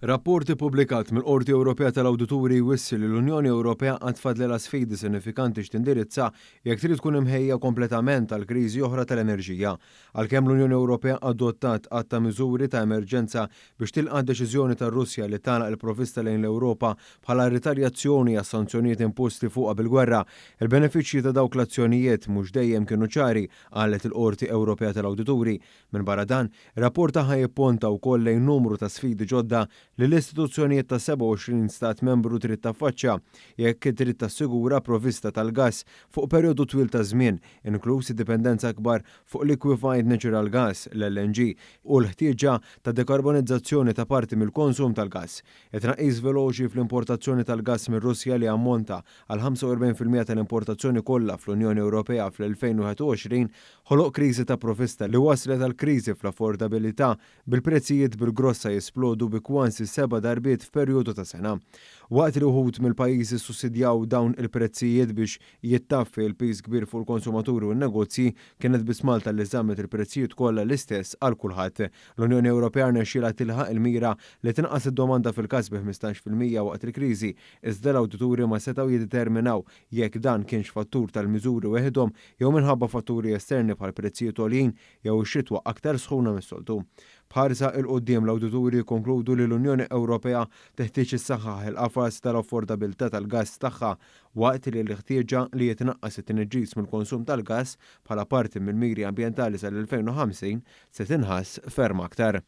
Rapport ippubblikat mill-Qorti Ewropea tal-Awdituri jwissi li l-Unjoni Ewropea qatt fadlilha sfidi sinifikanti x'tindirizza jekk trid tkun imħejja kompletament għal kriżi oħra tal-enerġija. Għalkemm l-Unjoni Ewropea adottat għadd ta' miżuri ta' emerġenza biex tilqa' deċiżjoni tar-Russja li tagħlaq il-provvista lejn l-Ewropa bħala ritarjazzjoni għas-sanzjonijiet imposti fuqha bil-gwerra, il-benefiċċji ta' dawk l-azzjonijiet mhux dejjem kienu ċari qalet il-Qorti Ewropea tal-Awdituri. Minn barra dan, ir-rapport tagħha jipponta wkoll lejn numru ta' sfidi ġodda li l-istituzzjonijiet ta' 27 stat membru trid taffaċċja jekk trid tassigura provvista tal-gass fuq perjodu twil ta' żmien, inkluż dipendenza akbar fuq liquefied natural gas l-LNG u l-ħtieġa ta' dekarbonizzazzjoni ta' parti mill-konsum tal-gass. It-tnaqqis veloċi fl-importazzjoni tal-gass minn Russja li ammonta għal 45% tal-importazzjoni kollha fl-Unjoni Ewropea fl-2021 ħoloq kriżi ta' provvista li waslet għal kriżi fl-affordabilità bil-prezzijiet bil-grossa jisplodu bi kwansi 7 darbiet f'perjodu ta' sena. Waqt li wħud mill-pajjiżi sussidjaw dawn il-prezzijiet biex jittaffi l-piż kbir fuq il-konsumaturi u n-negozji, kienet biss Malta li żammet il-prezzijiet kollha l-istess għal kulħadd. L-Unjoni Ewropea rnexxielha tilħaq il-mira li tinqas id-domanda fil-każ bi 15% waqt il-kriżi, iżda l-awdituri ma setgħu jiddeterminaw jekk dan kienx fattur tal-miżuri weħidhom jew minħabba fatturi esterni bħal prezzijiet għoljin jew ix-xitwa aktar sħuna mis-soltu. Bħarsa il-qudiem l-awdituri jkonkludu li l-Unjoni Ewropea teħtieġ issaħħaħ il-qafas tal-affordabilità tal-gass tagħha waqt li l-ħtieġa li jitnaqqas it-tniġġis mill-konsum tal-gass bħala parti mill-miri ambjentali sal-2050 se tinħass ferm aktar.